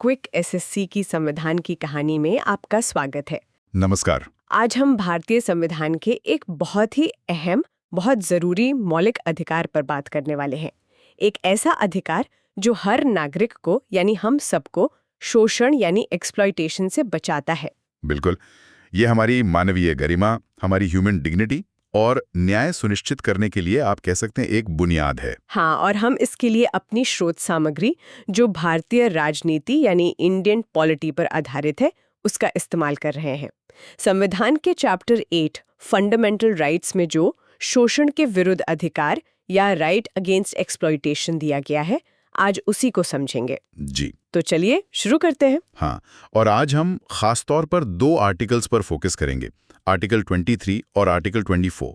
Quick SSC की संविधान की कहानी में आपका स्वागत है। नमस्कार। आज हम भारतीय संविधान के एक बहुत ही अहम, बहुत जरूरी मौलिक अधिकार पर बात करने वाले हैं। एक ऐसा अधिकार जो हर नागरिक को यानी हम सबको शोषण यानी एक्सप्लॉयटेशन से बचाता है। बिल्कुल, ये हमारी मानवीय गरिमा, हमारी ह्यूमन डिग्निटी और न्याय सुनिश्चित करने के लिए आप कह सकते हैं एक बुनियाद है। हाँ, और हम इसके लिए अपनी स्रोत सामग्री जो भारतीय राजनीति यानी इंडियन पॉलिटी पर आधारित है उसका इस्तेमाल कर रहे हैं। संविधान के चैप्टर 8 फंडामेंटल राइट्स में जो शोषण के विरुद्ध अधिकार या राइट अगेंस्ट एक्सप्लॉयटेशन दिया गया है, आज उसी को समझेंगे। जी, तो चलिए शुरू करते हैं। हाँ, और आज हम खास तौर पर दो आर्टिकल्स पर फोकस करेंगे, आर्टिकल 23 और आर्टिकल 24।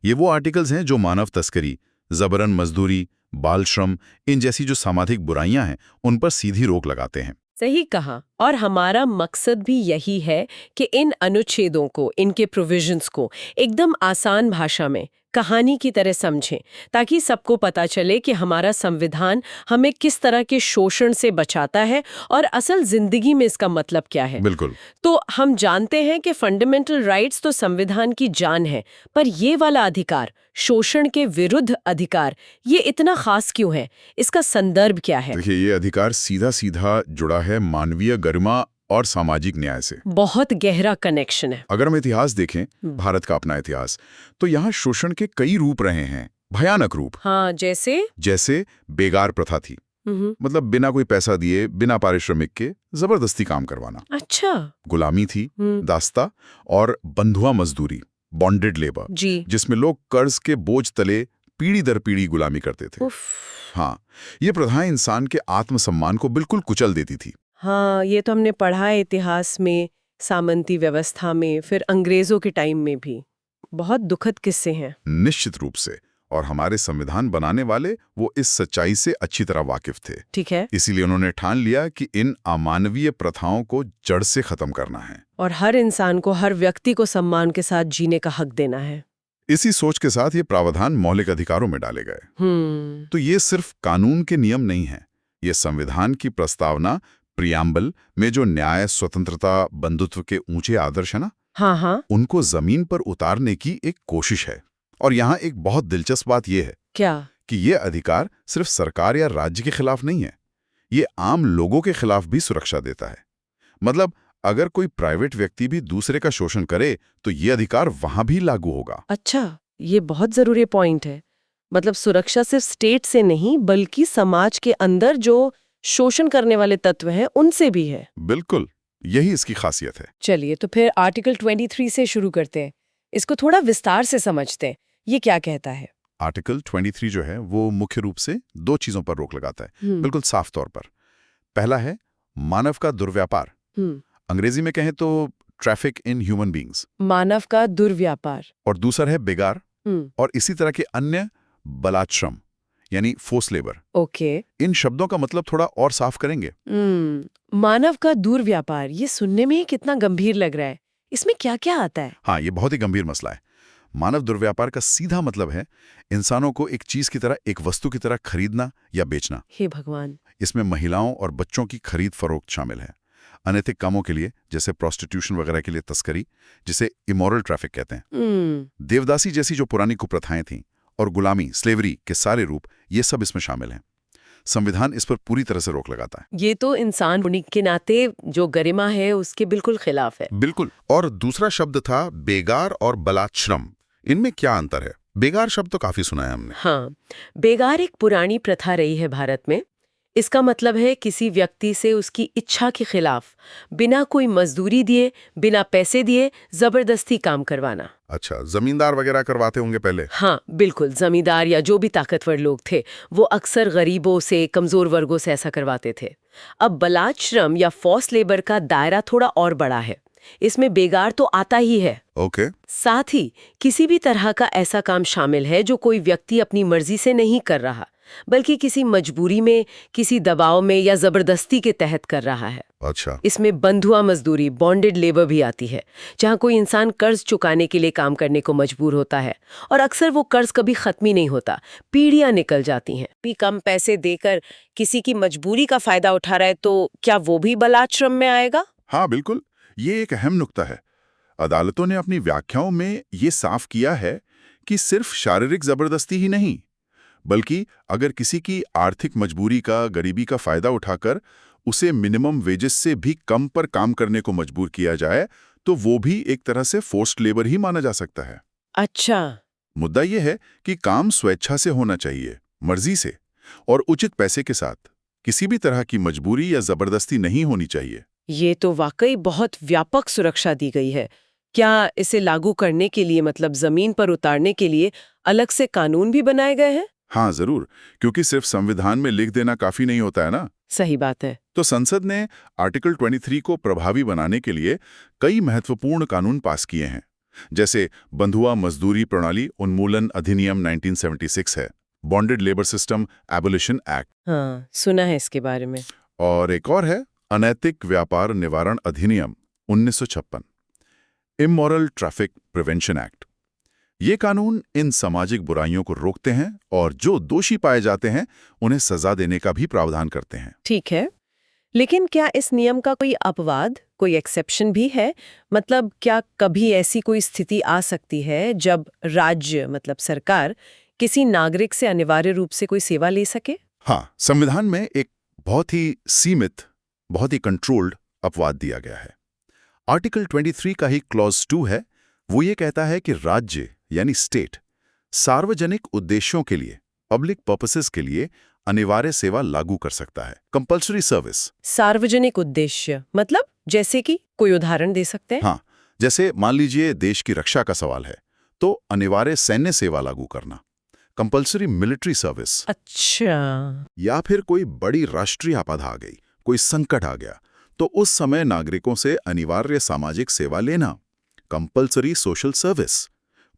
ये वो आर्टिकल्स हैं जो मानव तस्करी, जबरन मजदूरी, बाल श्रम, इन जैसी जो सामाजिक बुराइयां हैं उन पर सीधी रोक लगाते हैं। सही कहा, और हमारा मकसद भी यही है कि इन अनुच्छेदों को, इनके प्रोविजंस को एकदम आसान भाषा में कहानी की तरह समझें, ताकि सबको पता चले कि हमारा संविधान हमें किस तरह के शोषण से बचाता है और असल जिंदगी में इसका मतलब क्या है। बिल्कुल। तो हम जानते हैं कि फंडामेंटल राइट्स तो संविधान की जान है, पर ये वाला अधिकार, शोषण के विरुद्ध अधिकार, ये इतना खास क्यों है? इसका संदर्भ क्या है? देखिए, ये अधिकार सीधा सीधा जुड़ा है मानवीय गरिमा और सामाजिक न्याय से। बहुत गहरा कनेक्शन है। अगर हम इतिहास देखें, भारत का अपना इतिहास, तो यहाँ शोषण के कई रूप रहे हैं, भयानक रूप। हाँ, जैसे बेगार प्रथा थी, मतलब बिना कोई पैसा दिए, बिना पारिश्रमिक के जबरदस्ती काम करवाना। अच्छा। गुलामी थी, दास्ता और बंधुआ मजदूरी, बॉन्डेड लेबर, जिसमें लोग कर्ज के बोझ तले पीढ़ी दर पीढ़ी गुलामी करते थे। हाँ, ये प्रथाएं इंसान के आत्मसम्मान को बिल्कुल कुचल देती थी। हाँ, ये तो हमने पढ़ा है इतिहास में, सामंती व्यवस्था में, फिर अंग्रेजों के टाइम में भी। बहुत दुखद किस्से हैं। निश्चित रूप से, और हमारे संविधान बनाने वाले वो इस सच्चाई से अच्छी तरह वाकिफ थे। ठीक है। इसीलिए उन्होंने ठान लिया कि इन अमानवीय प्रथाओं को जड़ से खत्म करना है और हर इंसान को, हर व्यक्ति को सम्मान के साथ जीने का हक देना है। इसी सोच के साथ ये प्रावधान मौलिक अधिकारों में डाले गए। तो ये सिर्फ कानून के नियम नहीं है, ये संविधान की प्रस्तावना प्रियम्बल में जो न्याय, स्वतंत्रता, बंधुत्व के ऊंचे आदर्श है ना, हाँ, उनको जमीन पर उतारने की एक कोशिश है। और यहाँ एक बहुत दिलचस्प बात यह है क्या कि ये अधिकार सिर्फ सरकार या राज्य के खिलाफ नहीं है, ये आम लोगों के खिलाफ भी सुरक्षा देता है। मतलब अगर कोई प्राइवेट व्यक्ति भी दूसरे का शोषण करे तो ये अधिकार वहां भी लागू होगा। अच्छा, ये बहुत जरूरी पॉइंट है। मतलब सुरक्षा सिर्फ स्टेट से नहीं, बल्कि समाज के अंदर जो शोषण करने वाले तत्व हैं उनसे भी है। बिल्कुल, यही इसकी खासियत है। चलिए तो फिर आर्टिकल 23 से शुरू करते हैं, इसको थोड़ा विस्तार से समझते हैं। ये क्या कहता है? आर्टिकल 23 जो है वो मुख्य रूप से दो चीजों पर रोक लगाता है, बिल्कुल साफ तौर पर। पहला है मानव का दुर्व्यापार, अंग्रेजी में कहें तो ट्रैफिक इन ह्यूमन बीइंग्स, मानव का दुर्व्यापार। और दूसरा है बेगार और इसी तरह के अन्य बलात्श्रम यानी फोर्स लेबर। ओके। इन शब्दों का मतलब थोड़ा और साफ करेंगे। मानव का दुर्व्यापार, ये सुनने में ही कितना गंभीर लग रहा है। इसमें क्या क्या आता है? हाँ, ये बहुत ही गंभीर मसला है। मानव दुर्व्यापार का सीधा मतलब है इंसानों को एक चीज की तरह, एक वस्तु की तरह खरीदना या बेचना। हे भगवान। इसमें महिलाओं और बच्चों की खरीद फरोख्त शामिल है, अनैतिक कामों के लिए जैसे प्रोस्टिट्यूशन वगैरह के लिए तस्करी, जिसे इमोरल ट्रैफिक कहते हैं, देवदासी जैसी जो पुरानी कुप्रथाएं थीं, और गुलामी, स्लेवरी के सारे रूप, ये सब इसमें शामिल हैं। संविधान इस पर पूरी तरह से रोक लगाता है। ये तो इंसान होने के नाते जो गरिमा है उसके बिल्कुल खिलाफ है। बिल्कुल। और दूसरा शब्द था बेगार और बलात्श्रम। इनमें क्या अंतर है? बेगार शब्द तो काफी सुना है हमने। हाँ, बेगार एक पुरानी प्रथा रही है भारत में। इसका मतलब है किसी व्यक्ति से उसकी इच्छा के खिलाफ, बिना कोई मजदूरी दिए, बिना पैसे दिए जबरदस्ती काम करवाना। अच्छा, जमींदार वगैरह करवाते होंगे पहले? हाँ बिल्कुल, जमींदार या जो भी ताकतवर लोग थे वो अक्सर गरीबों से, कमजोर वर्गों से ऐसा करवाते थे। अब बलात्श्रम या फोर्स लेबर का दायरा थोड़ा और बड़ा है। इसमें बेगार तो आता ही है, ओके, साथ ही किसी भी तरह का ऐसा काम शामिल है जो कोई व्यक्ति अपनी मर्जी से नहीं कर रहा, बल्कि किसी मजबूरी में, किसी दबाव में या जबरदस्ती के तहत कर रहा है। अच्छा। इसमें बंधुआ मजदूरी, बॉन्डेड लेबर भी आती है, जहाँ कोई इंसान कर्ज चुकाने के लिए काम करने को मजबूर होता है और अक्सर वो कर्ज कभी खत्म ही नहीं होता, पीढ़ियां निकल जाती हैं। भी कम पैसे देकर किसी की मजबूरी का फायदा उठा रहा है तो क्या वो भी बलात्श्रम में आएगा? हाँ बिल्कुल, ये एक अहम नुक्ता है। अदालतों ने अपनी व्याख्याओं में ये साफ किया है कि सिर्फ शारीरिक जबरदस्ती ही नहीं, बल्कि अगर किसी की आर्थिक मजबूरी का, गरीबी का फायदा उठाकर उसे मिनिमम वेजेस से भी कम पर काम करने को मजबूर किया जाए, तो वो भी एक तरह से फोर्स्ड लेबर ही माना जा सकता है। अच्छा। मुद्दा यह है कि काम स्वेच्छा से होना चाहिए, मर्जी से, और उचित पैसे के साथ। किसी भी तरह की मजबूरी या जबरदस्ती नहीं होनी चाहिए। ये तो वाकई बहुत व्यापक सुरक्षा दी गई है। क्या इसे लागू करने के लिए, मतलब जमीन पर उतारने के लिए अलग से कानून भी बनाए गए हैं? हाँ जरूर, क्योंकि सिर्फ संविधान में लिख देना काफी नहीं होता है ना। सही बात है। तो संसद ने आर्टिकल 23 को प्रभावी बनाने के लिए कई महत्वपूर्ण कानून पास किए हैं, जैसे बंधुआ मजदूरी प्रणाली उन्मूलन अधिनियम 1976 है, bonded labour system abolition act. हाँ, सुना है इसके बारे में। और एक और है अनैतिक व्यापार निवारण अधिनियम 1956, इमोरल ट्रैफिक प्रिवेंशन एक्ट। ये कानून इन सामाजिक बुराइयों को रोकते हैं और जो दोषी पाए जाते हैं उन्हें सजा देने का भी प्रावधान करते हैं। ठीक है, लेकिन क्या इस नियम का कोई अपवाद, कोई एक्सेप्शन भी है? मतलब क्या कभी ऐसी कोई स्थिति आ सकती है जब राज्य, मतलब सरकार, किसी नागरिक से अनिवार्य रूप से कोई सेवा ले सके? हाँ, संविधान में एक बहुत ही सीमित, बहुत ही कंट्रोल्ड अपवाद दिया गया है। आर्टिकल 23 का ही क्लॉज 2 है। वो ये कहता है कि राज्य यानी स्टेट सार्वजनिक उद्देश्यों के लिए, पब्लिक पर्पसेस के लिए अनिवार्य सेवा लागू कर सकता है, कंपल्सरी सर्विस। सार्वजनिक उद्देश्य मतलब जैसे कि कोई उदाहरण दे सकते हैं? हाँ, जैसे मान लीजिए देश की रक्षा का सवाल है तो अनिवार्य सैन्य सेवा लागू करना, कंपल्सरी मिलिट्री सर्विस। अच्छा। या फिर कोई बड़ी राष्ट्रीय आपदा आ गई, कोई संकट आ गया, तो उस समय नागरिकों से अनिवार्य सामाजिक सेवा लेना, कंपल्सरी सोशल सर्विस।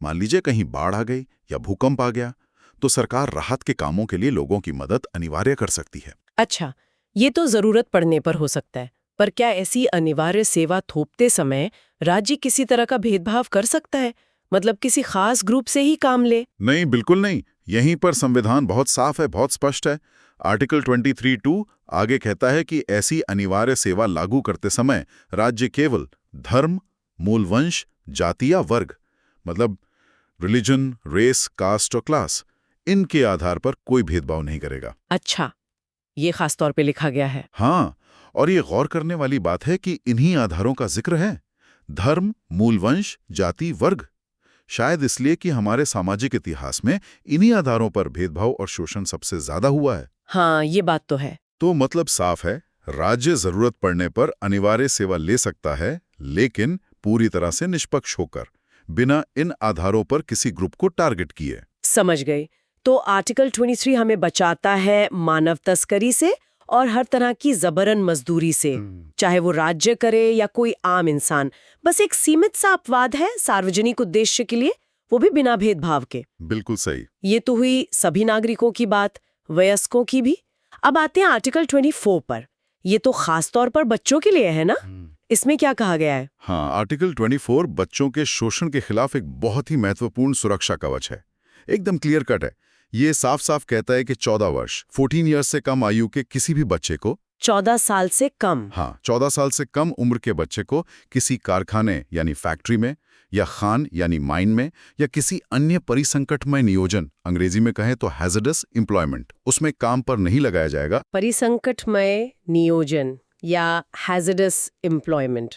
मान लीजिए कहीं बाढ़ आ गई या भूकंप आ गया, तो सरकार राहत के कामों के लिए लोगों की मदद अनिवार्य कर सकती है। अच्छा, ये तो जरूरत पड़ने पर हो सकता है, पर क्या ऐसी अनिवार्य सेवा थोपते समय राज्य किसी तरह का भेदभाव कर सकता है? मतलब किसी खास ग्रुप से ही काम ले? नहीं, बिल्कुल नहीं। यहीं पर संविधान बहुत साफ है, बहुत स्पष्ट है। आर्टिकल 23(2) आगे कहता है कि ऐसी अनिवार्य सेवा लागू करते समय राज्य केवल धर्म, मूल वंश, जाति या वर्ग, मतलब रिलीजन, रेस, कास्ट और क्लास, इनके आधार पर कोई भेदभाव नहीं करेगा। अच्छा, ये खास तौर पे लिखा गया है। हाँ, और ये गौर करने वाली बात है कि इन्हीं आधारों का जिक्र है, धर्म, मूल वंश, जाति, वर्ग। शायद इसलिए कि हमारे सामाजिक इतिहास में इन्हीं आधारों पर भेदभाव और शोषण सबसे ज्यादा हुआ है। हाँ, ये बात तो है। तो मतलब साफ है, राज्य जरूरत पड़ने पर अनिवार्य सेवा ले सकता है, लेकिन पूरी तरह से निष्पक्ष होकर, बिना इन आधारों पर किसी ग्रुप को टारगेट किए। समझ गई। तो आर्टिकल 23 हमें बचाता है मानव तस्करी से और हर तरह की जबरन मजदूरी से, चाहे वो राज्य करे या कोई आम इंसान। बस एक सीमित सा अपवाद है सार्वजनिक उद्देश्य के लिए, वो भी बिना भेदभाव के। बिल्कुल सही। ये तो हुई सभी नागरिकों की बात, वयस्कों की भी। अब आते हैं आर्टिकल 24 पर। ये तो खास तौर पर बच्चों के लिए है ना? इसमें क्या कहा गया है? हाँ, आर्टिकल 24 बच्चों के शोषण के खिलाफ एक बहुत ही महत्वपूर्ण सुरक्षा कवच है। एकदम क्लियर कट है। ये साफ साफ कहता है कि 14 वर्ष 14 ईयर्स से कम आयु के किसी भी बच्चे को, 14 साल से कम? हाँ, 14 साल से कम उम्र के बच्चे को किसी कारखाने यानी फैक्ट्री में, या खान यानी माइन में, या किसी अन्य परिसंकटमय नियोजन, अंग्रेजी में कहें तो हैजर्डस एम्प्लॉयमेंट, उसमें काम पर नहीं लगाया जाएगा। परिसंकटमय नियोजन या हैजर्डस एम्प्लॉयमेंट,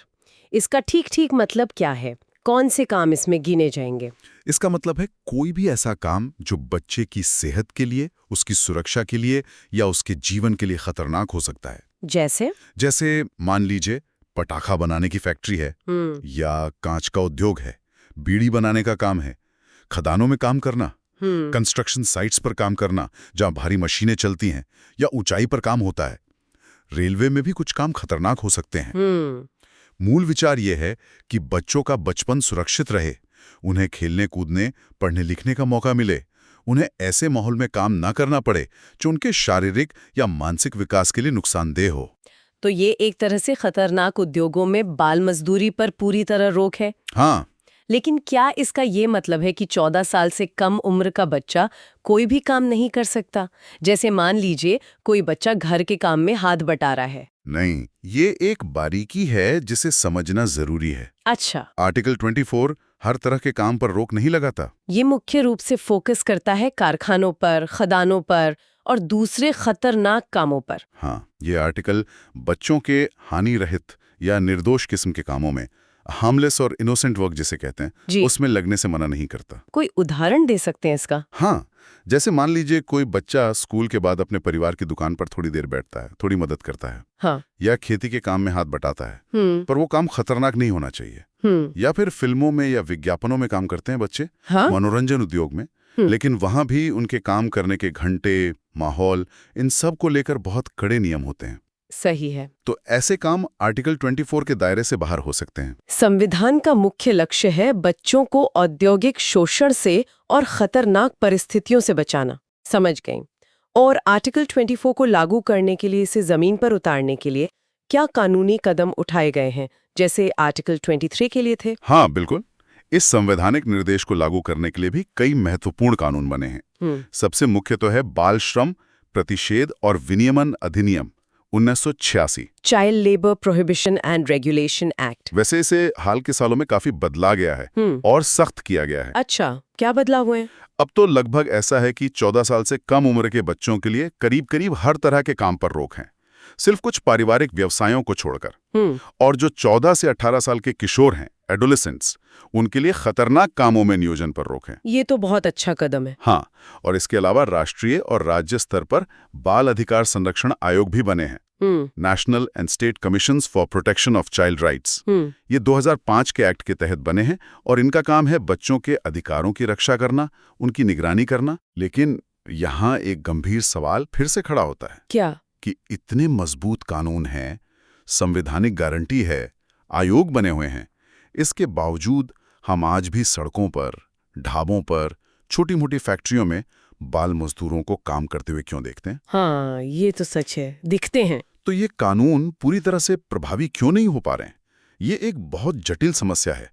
इसका ठीक मतलब क्या है? कौन से काम इसमें गिने जाएंगे? इसका मतलब है कोई भी ऐसा काम जो बच्चे की सेहत के लिए, उसकी सुरक्षा के लिए या उसके जीवन के लिए खतरनाक हो सकता है। जैसे मान लीजिए पटाखा बनाने की फैक्ट्री है, या कांच का उद्योग है, बीड़ी बनाने का काम है, खदानों में काम करना, कंस्ट्रक्शन साइट्स पर काम करना जहां भारी मशीनें चलती हैं, या ऊंचाई पर काम होता है। रेलवे में भी कुछ काम खतरनाक हो सकते हैं। मूल विचार यह है कि बच्चों का बचपन सुरक्षित रहे, उन्हें खेलने कूदने, पढ़ने लिखने का मौका मिले, उन्हें ऐसे माहौल में काम ना करना पड़े जो उनके शारीरिक या मानसिक विकास के लिए नुकसानदेह हो। तो ये एक तरह से खतरनाक उद्योगों में बाल मजदूरी पर पूरी तरह रोक है। हाँ, लेकिन क्या इसका ये मतलब है कि 14 साल से कम उम्र का बच्चा कोई भी काम नहीं कर सकता? जैसे मान लीजिए कोई बच्चा घर के काम में हाथ बटा रहा है। नहीं, ये एक बारीकी है जिसे समझना जरूरी है। अच्छा, आर्टिकल 24 हर तरह के काम पर रोक नहीं लगाता। ये मुख्य रूप से फोकस करता है कारखानों पर, खदानों पर और दूसरे खतरनाक कामों पर। हाँ, ये आर्टिकल बच्चों के हानि रहित या निर्दोष किस्म के कामों में, हार्मलेस और इनोसेंट वर्क जिसे कहते हैं, उसमें लगने से मना नहीं करता। कोई उदाहरण दे सकते हैं इसका? हाँ, जैसे मान लीजिए कोई बच्चा स्कूल के बाद अपने परिवार की दुकान पर थोड़ी देर बैठता है, थोड़ी मदद करता है। हाँ। या खेती के काम में हाथ बटाता है, पर वो काम खतरनाक नहीं होना चाहिए। या फिर फिल्मों में या विज्ञापनों में काम करते हैं बच्चे, हाँ? मनोरंजन उद्योग में, लेकिन वहां भी उनके काम करने के घंटे, माहौल, इन सब को लेकर बहुत कड़े नियम होते हैं। सही है। तो ऐसे काम आर्टिकल 24 के दायरे से बाहर हो सकते हैं। संविधान का मुख्य लक्ष्य है बच्चों को औद्योगिक शोषण से और खतरनाक परिस्थितियों से बचाना। समझ गई। और आर्टिकल 24 को लागू करने के लिए, इसे जमीन पर उतारने के लिए क्या कानूनी कदम उठाए गए हैं, जैसे आर्टिकल 23 के लिए थे? हाँ, बिल्कुल। इस संवैधानिक निर्देश को लागू करने के लिए भी कई महत्वपूर्ण कानून बने हैं। सबसे मुख्य तो है बाल श्रम प्रतिषेध और विनियमन अधिनियम 1986, child labour prohibition and regulation act. वैसे इसे हाल के सालों में काफी बदला गया है और सख्त किया गया है। अच्छा, क्या बदलाव हुए? अब तो लगभग ऐसा है कि 14 साल से कम उम्र के बच्चों के लिए करीब-करीब हर तरह के काम पर रोक है, सिर्फ कुछ पारिवारिक व्यवसायों को छोड़कर। और जो 14 से 18 साल के किशोर हैं, एडोलेसेंट्स, उनके लिए खतरनाक कामों में नियोजन पर रोक है। ये तो बहुत अच्छा कदम है। हाँ, और इसके अलावा राष्ट्रीय और राज्य स्तर पर बाल अधिकार संरक्षण आयोग भी बने हैं, national and state commissions for protection of child rights. ये 2005 के एक्ट के तहत बने हैं और इनका काम है बच्चों के अधिकारों की रक्षा करना, उनकी निगरानी करना। लेकिन यहाँ एक गंभीर सवाल फिर से खड़ा होता है। क्या? कि इतने मजबूत कानून हैं, संवैधानिक गारंटी है, आयोग बने हुए हैं, इसके बावजूद हम आज भी सड़कों पर, ढाबों पर, छोटी-मोटी फैक्ट्रियों में बाल मजदूरों को काम करते हुए क्यों देखते हैं? हाँ, ये तो सच है, दिखते हैं। तो ये कानून पूरी तरह से प्रभावी क्यों नहीं हो पा रहे हैं? ये एक बहुत जटिल समस्या है।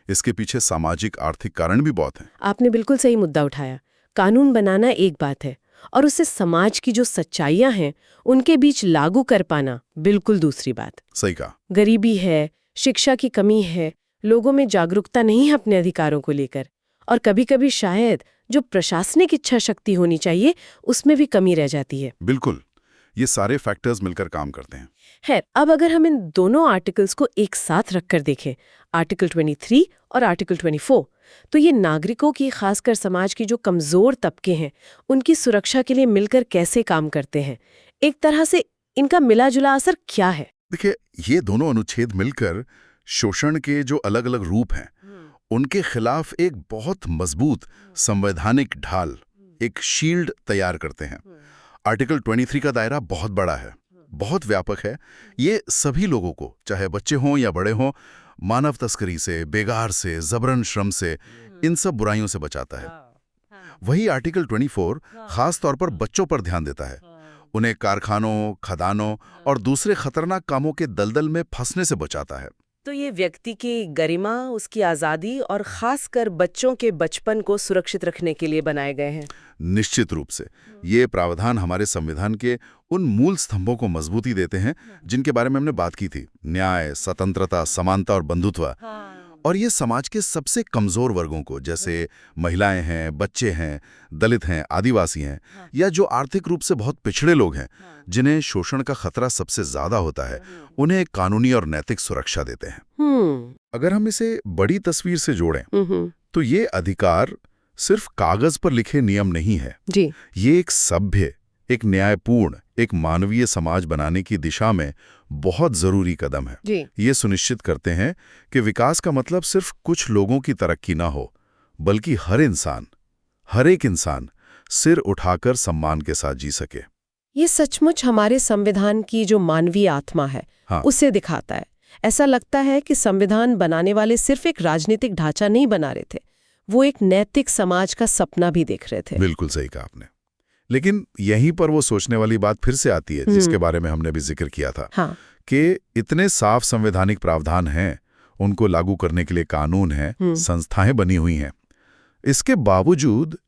इसके पीछे सामाजिक आर्थिक कारण भी बहुत हैं। आपने बिल्कुल सही मुद्दा उठाया। कानून बनाना एक बात है और उसे समाज की जो सच्चाइयां हैं उनके बीच लागू कर पाना बिल्कुल दूसरी बात। सही कहा। गरीबी है, शिक्षा की कमी है, लोगों में जागरूकता नहीं है अपने अधिकारों को लेकर, और कभी-कभी शायद जो प्रशासनिक इच्छा शक्ति होनी चाहिए उसमें भी कमी रह जाती है। बिल्कुल, ये सारे फैक्टर्स मिलकर काम करते हैं। खैर, अब अगर हम इन दोनों आर्टिकल्स को एक साथ रखकर देखें, आर्टिकल 23 और आर्टिकल 24, तो ये नागरिकों की, खासकर समाज की जो कमजोर तबके हैं, उनकी सुरक्षा के लिए मिलकर कैसे काम करते हैं? एक तरह से इनका मिला-जुला असर क्या है? देखिए, ये दोनों अनुच्छेद मिलकर शोषण के जो अलग-अलग रूप हैं, उनके खिलाफ एक बहुत मजबूत संवैधानिक ढाल, एक शील्ड तैयार करते हैं। आर्टिकल 23 का दायरा बहुत बड़ा है, बहुत व्यापक है। ये सभी लोगों को, चाहे बच्चे हों या बड़े हों, मानव तस्करी से, बेगार से, जबरन श्रम से, इन सब बुराइयों से बचाता है। वही आर्टिकल 24 खास तौर पर बच्चों पर ध्यान देता है, उन्हें कारखानों, खदानों और दूसरे खतरनाक कामों के दलदल में फंसने से बचाता है। तो ये व्यक्ति की गरिमा, उसकी आज़ादी और खासकर बच्चों के बचपन को सुरक्षित रखने के लिए बनाए गए हैं। निश्चित रूप से ये प्रावधान हमारे संविधान के उन मूल स्तंभों को मजबूती देते हैं जिनके बारे में हमने बात की थी, न्याय, स्वतंत्रता, समानता और बंधुत्व। और ये समाज के सबसे कमजोर वर्गों को, जैसे महिलाएं हैं, बच्चे हैं, दलित हैं, आदिवासी हैं, या जो आर्थिक रूप से बहुत पिछड़े लोग हैं, जिन्हें शोषण का खतरा सबसे ज्यादा होता है, उन्हें कानूनी और नैतिक सुरक्षा देते हैं। अगर हम इसे बड़ी तस्वीर से जोड़ें तो ये अधिकार सिर्फ कागज पर लिखे नियम नहीं है जी। ये एक सभ्य, एक न्यायपूर्ण, एक मानवीय समाज बनाने की दिशा में बहुत जरूरी कदम है जी। ये सुनिश्चित करते हैं कि विकास का मतलब सिर्फ कुछ लोगों की तरक्की ना हो, बल्कि हर एक इंसान सिर उठाकर सम्मान के साथ जी सके। ये सचमुच हमारे संविधान की जो मानवीय आत्मा है, उसे दिखाता है। ऐसा लगता है कि संविधान बनाने वाले सिर्फ एक राजनीतिक ढांचा नहीं बना रहे थे, वो एक नैतिक समाज का सपना भी देख रहे थे। बिल्कुल सही कहा आपने। लेकिन यहीं पर वो सोचने वाली बात फिर से आती है, जिसके बारे में हमने भी जिक्र किया था, हाँ। कि इतने साफ संवैधानिक प्रावधान हैं, उनको लागू करने के लिए कानून हैं, संस्थाएं बनी हुई हैं। इसके बावजूद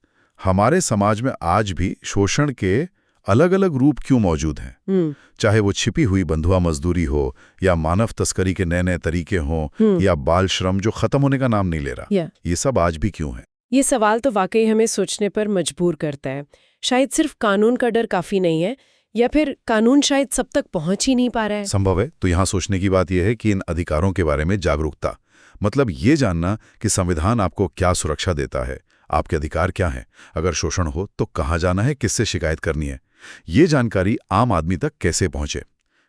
हमारे समाज में आज भी शोषण के अलग अलग रूप क्यों मौजूद हैं? चाहे वो छिपी हुई बंधुआ मजदूरी हो, या मानव तस्करी के नए नए तरीके हों, या बाल श्रम जो खत्म होने का नाम नहीं ले रहा, ये सब आज भी क्यों है? ये सवाल तो वाकई हमें सोचने पर मजबूर करता है। शायद सिर्फ कानून का डर काफी नहीं है, या फिर कानून शायद सब तक पहुंच ही नहीं पा रहा है। संभव है। तो यहाँ सोचने की बात यह है कि इन अधिकारों के बारे में जागरूकता, मतलब ये जानना कि संविधान आपको क्या सुरक्षा देता है, आपके अधिकार क्या हैं, अगर शोषण हो तो कहाँ जाना है, किससे शिकायत करनी है, ये जानकारी आम आदमी तक कैसे पहुंचे,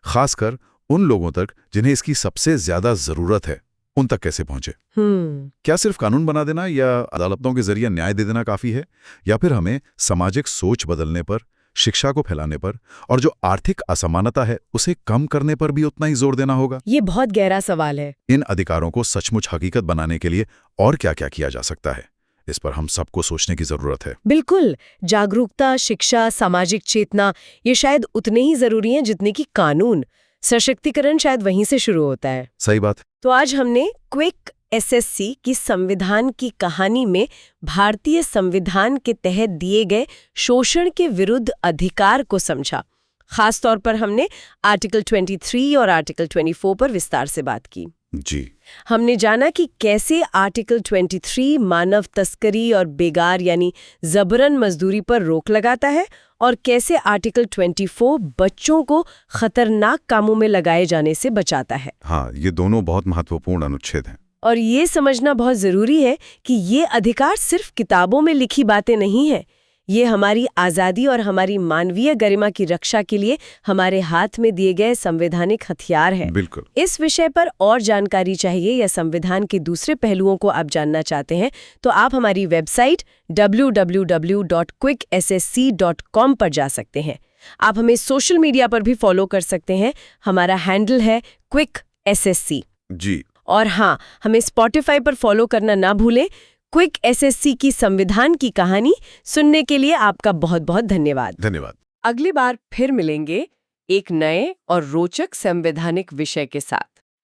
खासकर उन लोगों तक जिन्हें इसकी सबसे ज्यादा जरूरत है, उन तक कैसे पहुंचे। क्या सिर्फ कानून बना देना या अदालतों के जरिए न्याय दे देना काफी है, या फिर हमें सामाजिक सोच बदलने पर, शिक्षा को फैलाने पर, और जो आर्थिक असमानता है उसे कम करने पर भी उतना ही जोर देना होगा? ये बहुत गहरा सवाल है। इन अधिकारों को सचमुच हकीकत बनाने के लिए और क्या क्या किया जा सकता है, इस पर हम सबको सोचने की जरूरत है। बिल्कुल, जागरूकता, शिक्षा, सामाजिक चेतना, ये शायद उतने ही जरूरी हैं जितने कि कानून। सशक्तिकरण शायद वहीं से शुरू होता है। सही बात। तो आज हमने क्विक एसएससी की संविधान की कहानी में भारतीय संविधान के तहत दिए गए शोषण के विरुद्ध अधिकार को समझा। खास तौर पर हमने आर्टिकल 23 और आर्टिकल 24 पर विस्तार से बात की। जी। हमने जाना कि कैसे आर्टिकल 23 मानव तस्करी और बेगार यानी जबरन मजदूरी पर रोक लगाता है, और कैसे आर्टिकल 24 बच्चों को खतरनाक कामों में लगाए जाने से बचाता है। हाँ, ये दोनों बहुत महत्वपूर्ण अनुच्छेद हैं। और ये समझना बहुत जरूरी है कि ये अधिकार सिर्फ किताबों में लिखी बातें नहीं है। ये हमारी आज़ादी और हमारी मानवीय गरिमा की रक्षा के लिए हमारे हाथ में दिए गए संवैधानिक हथियार है। बिल्कुल। इस विषय पर और जानकारी चाहिए या संविधान के दूसरे पहलुओं को आप जानना चाहते हैं, तो आप हमारी वेबसाइट www.quickssc.com पर जा सकते हैं। आप हमें सोशल मीडिया पर भी फॉलो कर सकते हैं। हमारा हैंडल है QuickSSC। जी। और हाँ, हमें स्पॉटिफाई पर फॉलो करना ना भूलें। क्विक एसएससी की संविधान की कहानी सुनने के लिए आपका बहुत बहुत धन्यवाद। धन्यवाद। अगली बार फिर मिलेंगे एक नए और रोचक संवैधानिक विषय के साथ।